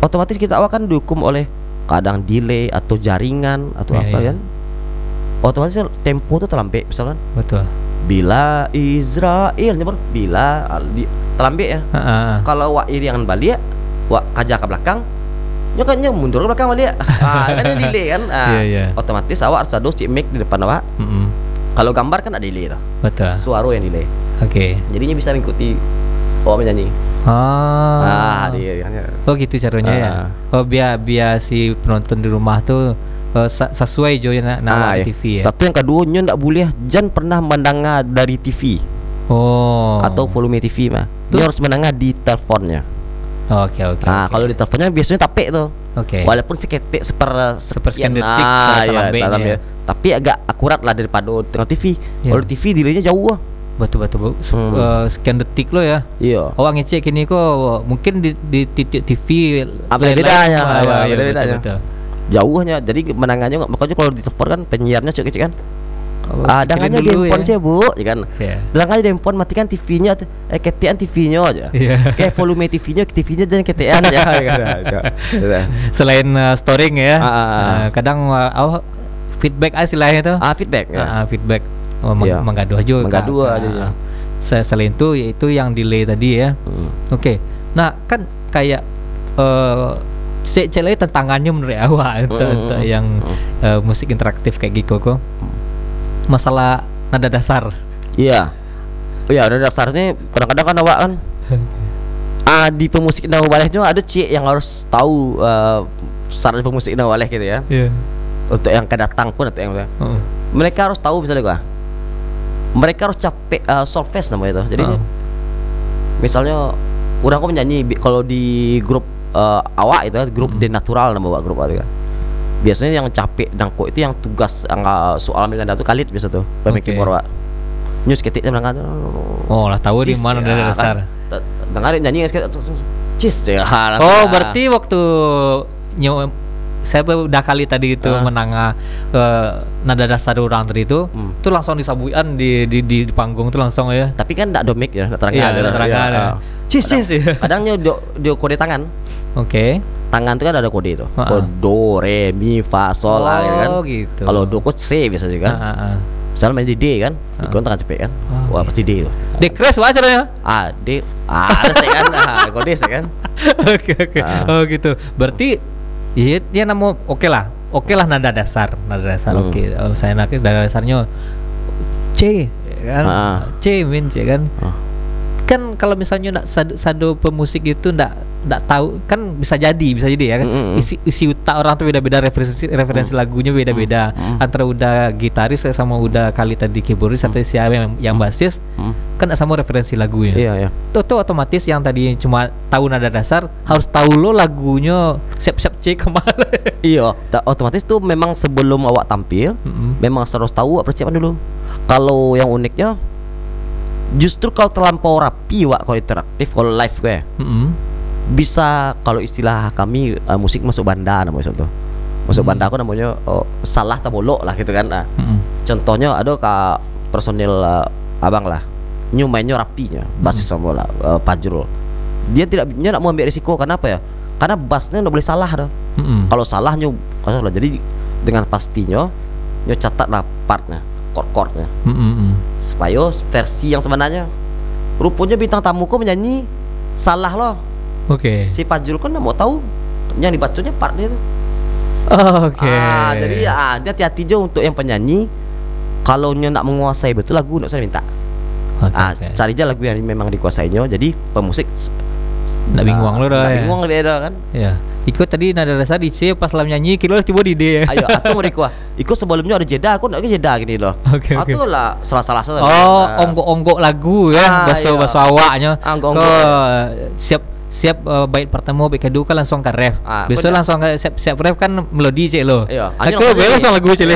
otomatis awak kan dihukum oleh kadang delay atau jaringan atau kan. Otomatis tempo itu terlambat misalkan. Betul. Bila Israel bila terlambat ya. Kalau awak iriangan balik, awak kajak ke belakang, nyokannya mundur ke belakang balik. Kan delay kan. Otomatis awak harus ada cik mic di depan awak. Kalau gambar kan ada delay lah. Betul. Suara yang delay. Oke. Jadinya bisa mengikuti awak menyanyi. Oh gitu caranya ya. Oh biar si penonton di rumah tuh sesuai jo nak TV ya. Satu yang kedua ndak boleh jangan pernah mendengar dari TV. Atau volume TV mah. Dia harus mendengar di teleponnya. Oke. Kalau di teleponnya biasanya tapek tuh. Walaupun seketik sepersekian detik tapi agak akurat lah daripada tengah TV. Kalau TV delaynya jauh lah. Betul. Sekian detik lo ya. Iya. Awak ngecek ini kok mungkin di titik TV bedanya. Betul. Jauhnya. Jadi menangannya makanya kalau di telepon kan penyiarnya cek kan. Dengannya di handphone ya bu, ya kan. Dengannya di handphone matikan TV-nya, ketean TV-nya aja. Kayak volume TV-nya jangan ketean aja. Selain storing ya, kadang feedback istilahnya tuh. Feedback. Feedback. Menggaduh aja. Selain itu yaitu yang delay tadi ya. Oke. Nah kan kayak cek tantangannya menurut awak untuk yang musik interaktif kayak gitu kok. Masalah nada dasar. Iya, nada dasarnya kadang-kadang kan awak kan di pemusik nada walehnya ada cik yang harus tahu syarat pemusik nada waleh gitu ya. Untuk yang kedatang pun atau yang mereka harus tahu misalnya gua. Mereka harus capek solfege namanya itu. Jadi misalnya orang kok menyanyi kalau di grup awak itu grup denatural nama grup awak. Biasanya yang capek dangko itu yang tugas soal nada itu kalit biasa tuh pemain keyboard awak. News ketik menangkan. Lah tahu di mana nada dasar. Dengarin nyanyi cis ya. Berarti waktu saya udah kali tadi itu menanga nada dasar orang tadi itu langsung disabuian di panggung tuh langsung ya. Tapi kan enggak domik ya, terangkan. Cis ya. Kadangnya dia kode tangan. Tangan itu kan ada kode itu. Kode do, re, mi, fa, sol kan. Gitu. Kalau do kode C biasa juga. Misalnya main di D kan, di tangan cepet kan. Wah pasti D itu. D crash wajar ya. D. Ada C kan. Kode C kan. Oke. Oh gitu. Berarti dia nama oke lah nada dasar oke. Saya nak nada dasarnya C kan. C kan. Kan kalau misalnya nak sado pemusik itu ndak tahu kan bisa jadi ya kan. Isi otak orang tuh beda-beda, referensi lagunya beda-beda. Antara udah gitaris sama udah kali tadi keyboardis atau siapa yang basis kan sama referensi lagunya. Iya. Tuh otomatis yang tadi cuma tahu nada dasar harus tahu lo lagunya siap-siap cek kemana. Iya, otomatis tuh memang sebelum awak tampil memang harus tahu persiapan dulu. Kalau yang uniknya justru kalau terlampau rapi kalau interaktif, kalau live gue bisa, kalau istilah kami musik masuk banda namanya contoh. Masuk banda aku namanya salah tabolok lah gitu kan. Contohnya ada personil abang lah. Mainnya rapinya, basis sama lah Fajrul. Dia tidak mau ambil risiko, kenapa ya? Karena bassnya nggak boleh salah dah. Kalau salahnya salah. Jadi dengan pastinya catatlah partnya, chord-chordnya supaya versi yang sebenarnya rupanya bintang tamu kok menyanyi salah loh. Oke. Si Fajrul kan nggak mau tahu yang dibacanya partnya itu. Oke. Jadi hati-hati jo untuk yang penyanyi. Kalau nya nak menguasai betul lagu, nggak usah minta. Oke. Cari aja lagu yang memang dikuasainya. Jadi pemusik Nggak bingung lo dah. nggak Ya. bingung lebih ada kan. Ya. Ikut tadi nada dasar di C pas lam nyanyi kilo tiba di D. Ayo, aku mau dikuah. Ikut sebelumnya ada jeda, aku nggak jeda gini loh. Oke, oke. Aku lah salah-salah. Oh, onggok-onggok lagu ya, bahasa awaknya. Onggok-onggok. Siap bait pertama, bait kedua kan langsung ke ref. Besok benar. langsung ke siap ref kan melodi cek lo. Iya. Aku langsung lagu cek.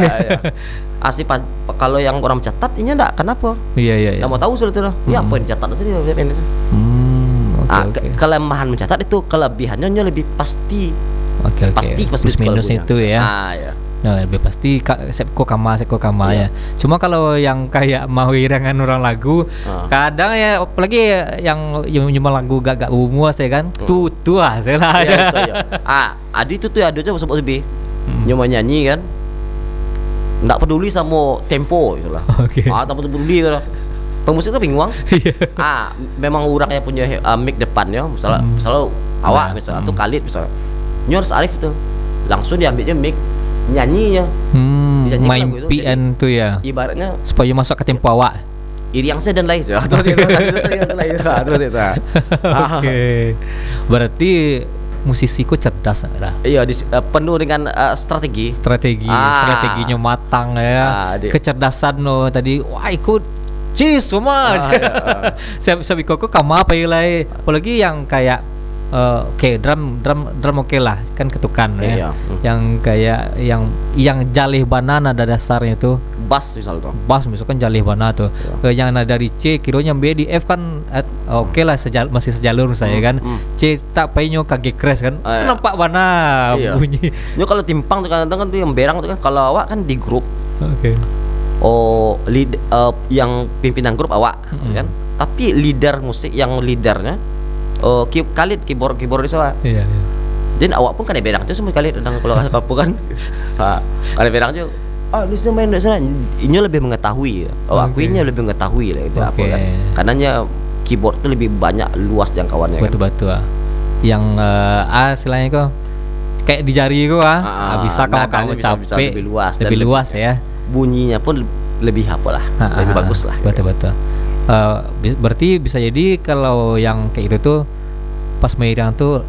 Asik kalau yang orang mencatat ini enggak kenapa? Iya. Nggak mau tahu sudah tuh. Ya apa yang dicatat tadi ini. Oke. Kelemahan mencatat itu, kelebihannya lebih pasti. Oke. Pasti Plus minus lagunya. itu ya. Ya. Nah, lebih pasti sepko kama ya. Cuma kalau yang kayak mau irangan orang lagu, kadang ya apalagi yang cuma lagu gak umuas ya kan. Tuh saya lah. Iya, itu, ya. Adi itu tuh ada aja sebut lebih. Nyoba nyanyi kan. Nggak peduli sama tempo gitu lah. Oke. Tak peduli kan. Pemusik tuh bingung. Memang orang yang punya mic depannya, misalnya awak misalnya atau Khalid misalnya. Nyor Arif tuh langsung diambilnya mic nyanyinya. Dinyanyikan Main lagu itu. PN tuh ya. Ibaratnya Supaya masuk ke tempo awak. iri yang saya dan lain. Terus itu. Oke. Berarti musisiku cerdas lah. Iya, penuh dengan strategi. Strateginya matang ya. Kecerdasan lo tadi. Wah, ikut cheese semua. Saya kok kama apa ilai. Apalagi yang kayak drum oke lah kan ketukan ya. Yang kayak yang jalih banana ada dasarnya tuh. Bass misalnya tuh. Bass misalkan jalih bana tuh. Yang nada dari C kironya B di F kan oke lah masih sejalur saya kan. C tak painyo kage crash kan. Nampak bana bunyi. Nyo kalau timpang tuh kadang-kadang tuh yang berang tuh kan, kalau awak kan di grup. Oke. Yang pimpinan grup awak kan. Tapi leader musik yang leadernya Khalid keyboard di sana. Iya. Jadi awak pun kan ada berang tuh semua Khalid tentang kalau kapu kan. Ada berang tuh. Ini sudah main di sana. Ini lebih mengetahui. Aku ini lebih mengetahui lah gitu apa kan. Karenanya keyboard itu lebih banyak luas jangkauannya kan. Betul. Yang istilahnya kok kayak di jari kok bisa kamu capek bisa lebih luas lebih luas ya. Bunyinya pun lebih apalah, lebih bagus lah. Betul. Berarti bisa jadi kalau yang kayak itu tuh pas main tuh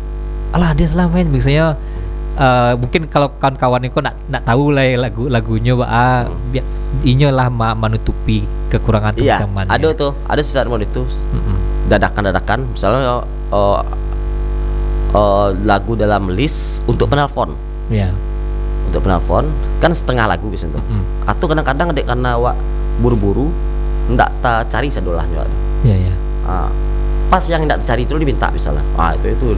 alah dia selama main biasanya mungkin kalau kawan-kawan itu nak tahu lah lagunya biar inya lah menutupi kekurangan teman-teman. Iya, ada sisa mod itu dadakan misalnya lagu dalam list untuk penelpon. Iya. Untuk penelpon kan setengah lagu biasanya tuh. Atau kadang-kadang dek karena awak buru-buru ndak cari sedolahnya. Iya. Pas yang ndak cari itu diminta misalnya. Itu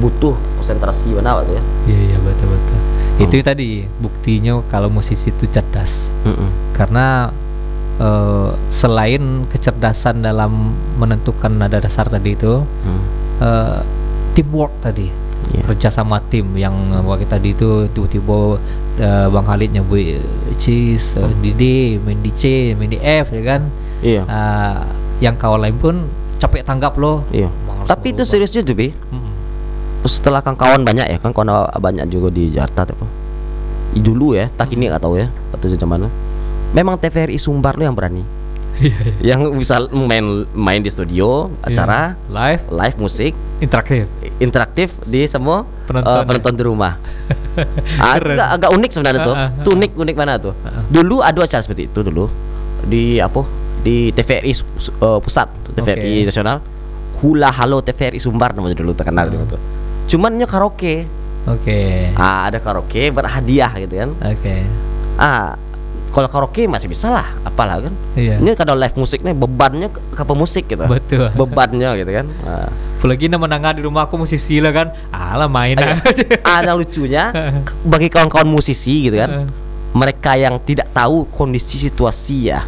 butuh konsentrasi benar tuh ya. Iya betul. Itu tadi buktinya kalau musisi itu cerdas. Karena selain kecerdasan dalam menentukan nada dasar tadi itu, teamwork tadi, kerja sama tim yang waktu tadi itu tiba-tiba Bang Khalid nyebut cheese di D, main di C, main di F ya kan. Iya. Yang kawan lain pun capek tanggap loh. Iya. Tapi itu serius juga Bi. Setelah kawan banyak ya kan, kawan banyak juga di Jakarta apa. Dulu ya, tak ini nggak tahu ya, atau zaman mana. Memang TVRI Sumbar lo yang berani. Yang bisa main di studio, acara live musik interaktif di semua penonton di rumah. Agak unik sebenarnya tuh. Tuh unik mana tuh. Dulu ada acara seperti itu dulu di di TVRI pusat, TVRI nasional. Hula Halo TVRI Sumbar namanya dulu terkenal gitu. Cuman nya karaoke. Ada karaoke berhadiah gitu kan. Kalau karaoke masih bisa lah, apalah kan. Ini kalau live musiknya bebannya ke pemusik gitu. Betul. Bebannya gitu kan. Apalagi menengah di rumah aku musisi lah kan. Alah main aja. Ada lucunya bagi kawan-kawan musisi gitu kan. Mereka yang tidak tahu kondisi situasi ya.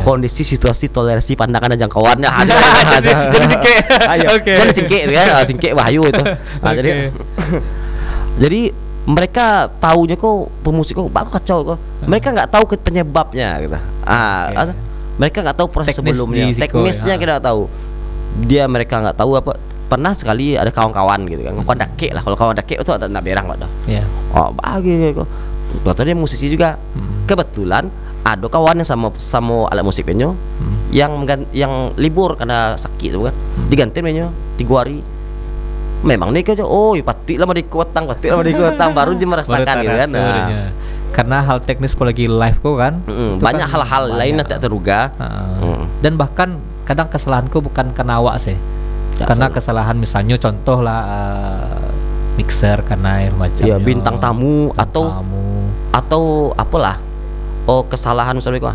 Kondisi situasi toleransi pandangan dan jangkauannya ada. Jadi singke. Jadi singke ya, singke Wahyu itu. Jadi mereka taunya kok pemusik kok baku kacau kok. Mereka nggak tahu penyebabnya gitu. mereka nggak tahu proses Teknis sebelumnya, di Siko, teknisnya ya. kita nggak tahu. Mereka nggak tahu apa. Pernah sekali ada kawan-kawan gitu kan, kawan dake lah. Kalau kawan dake itu ada nak berang dah. Ya. Oh bagi kok. Betul dia musisi juga. Kebetulan ada kawan yang sama alat musik penyo yang libur karena sakit tu kan. Diganti penyo 3 hari. Memang nih kau oh pati lama di kotang baru dia merasakan gitu kan. Nah. Karena hal teknis apalagi live kok kan. Itu Banyak kan hal-hal lain yang tak terduga. Dan bahkan kadang kesalahanku bukan karena awak sih. Karena kesalahan misalnya contoh lah mixer karena air macam ya, bintang tamu atau apalah. Oh kesalahan misalnya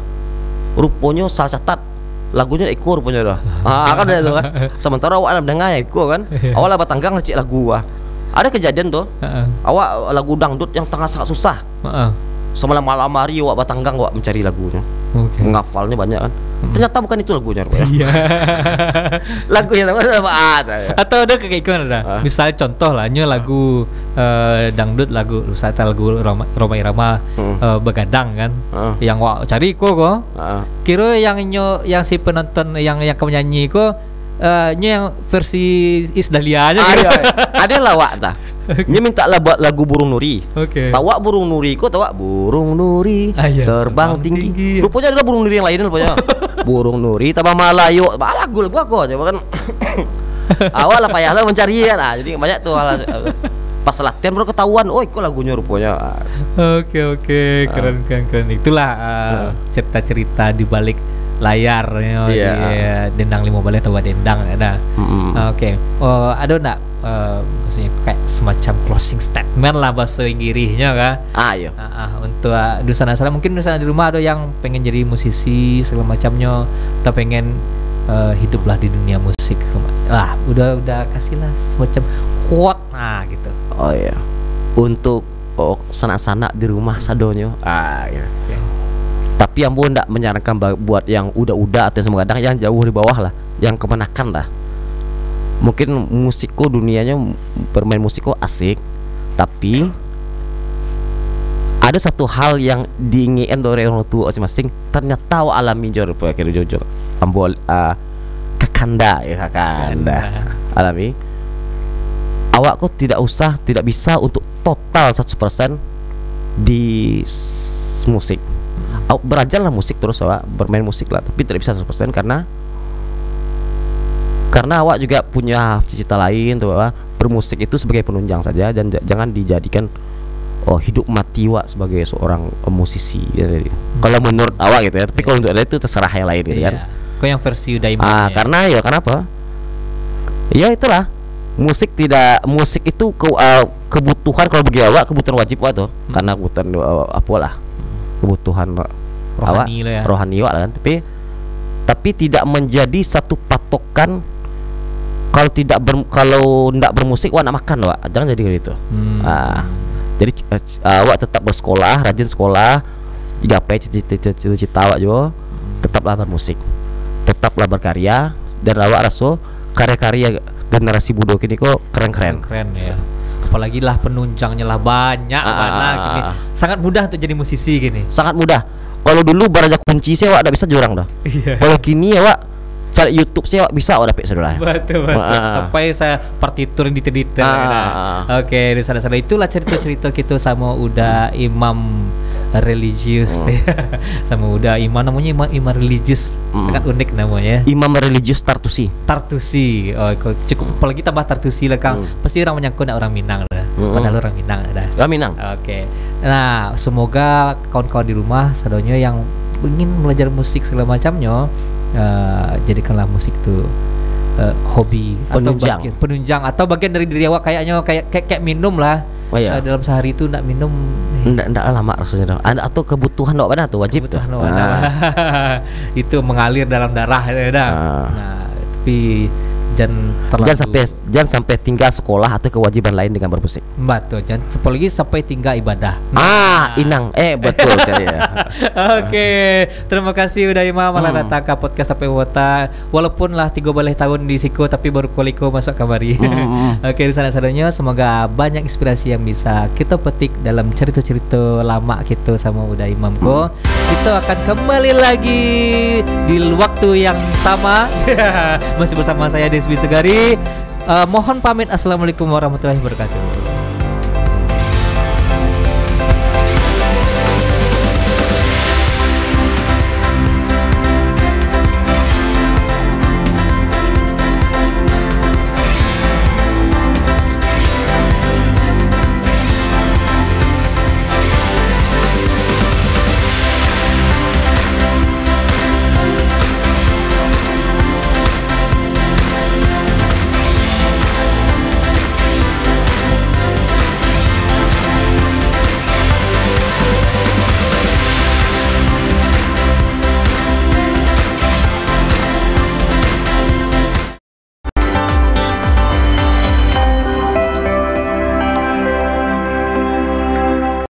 rupanya salah catat lagunya Eko rupanya dah. Kan ada tu kan. Sementara awak dalam dengar Eko kan. Awak lah batanggang cik lagu Ada kejadian tuh. Awak lagu dangdut yang tengah sangat susah. Semalam malam hari awak batanggang awak mencari lagunya. Menghafalnya banyak kan. Ternyata bukan itu lagunya rupanya. Iya. Lagunya apa? Atau ada kayak gimana? Misalnya contoh lah, lagu dangdut, lagu Roma Irama begadang kan, yang wak cari kok, kira yang si penonton yang penyanyi kok, yang versi Isdahlia aja. Ada lah wak dah. Dia minta lagu Burung Nuri. Tawak Burung Nuri kok tawak Burung Nuri terbang tinggi. Rupanya ada Burung Nuri yang lain rupanya. Burung Nuri tabah Malayo. Lagu aku aja kan. Awal lah payahlah mencari kan. Jadi banyak tuh pas latihan baru ketahuan. Oh, itu lagunya rupanya. Oke, keren. Itulah cerita-cerita di balik layar di Dendang 5 Balai atau Dendang ada. Oke. Ada enggak maksudnya kayak semacam closing statement lah bahasa Inggrisnya kan? Iya. Untuk Dusana Asara mungkin Dusana di rumah ada yang pengen jadi musisi segala macamnya atau pengen hiduplah di dunia musik lah, udah kasihlah semacam quote gitu. Oh iya. Untuk sanak-sanak di rumah sadonyo. Iya. Tapi yang pun tidak menyarankan buat yang udah atau semua kadang yang jauh di bawah lah, yang kemenakan lah. Mungkin musikku dunianya bermain musikku asik, tapi ada satu hal yang diinginkan oleh orang tua masing-masing ternyata alami jor ambol kakanda alami. Awakku tidak bisa untuk total 100% di musik. Belajarlah musik terus awak, bermain musik lah, tapi tidak bisa 100% karena awak juga punya cita-cita lain tuh, bermusik itu sebagai penunjang saja dan jangan dijadikan hidup mati awak sebagai seorang musisi ya. Kalau menurut awak gitu ya, tapi kalau untuk ada itu terserah yang lain gitu kan. Kau yang versi udah iman. Karena kenapa? Ya itulah. Musik itu kebutuhan, kalau bagi awak kebutuhan wajib awak tuh. Karena kebutuhan kebutuhan rohani lah ya. Rohani awak lah kan. Tapi tidak menjadi satu patokan. Kalau tidak bermusik awak nak makan awak. Jangan jadi gitu. Jadi awak tetap bersekolah, rajin sekolah, gapai cita-cita awak juga, tetaplah bermusik, tetaplah berkarya, dan awak rasa karya-karya generasi muda kini kok keren ya. Apalagi lah penunjangnya lah banyak gini. Sangat mudah untuk jadi musisi gini. Sangat mudah. Kalau dulu baraja kunci saya awak tidak bisa jurang dah. Kalau kini awak cari YouTube saya bisa dapat saudara. Betul. Sampai saya partitur yang detail. Oke, di sana itulah cerita-cerita kita sama udah imam religius sama udah imam namanya imam religius. Sangat unik namanya. Imam religius Tartusi. Cukup apalagi tambah Tartusi lah Kang. Pasti orang menyangkut orang Minang dah. Padahal orang Minang dah. Orang Minang. Oke. Nah, semoga kawan-kawan di rumah sadonyo yang ingin belajar musik segala macamnya, jadikanlah musik itu hobi penunjang atau bagian dari diri awak, kayaknya kayak minum lah. Dalam sehari itu nak minum enggak lama rasanya dah. Atau kebutuhan awak pada tuh wajib tuh. Itu mengalir dalam darah ya dah. Nah, tapi jangan jangan sampai tinggal sekolah atau kewajiban lain dengan bermusik. Betul, jangan apalagi sampai tinggal ibadah. Inang, betul saya. Oke, terima kasih udah Imam malah datang ke podcast Tampe Mota. Walaupun lah 3 tahun di Siko tapi baru koliko masuk kamari. Oke, di sana sadanya semoga banyak inspirasi yang bisa kita petik dalam cerita-cerita lama kita sama udah Imam ko. Kita akan kembali lagi di waktu yang sama. Masih bersama saya Desbi Segari. Mohon pamit. Assalamualaikum warahmatullahi wabarakatuh.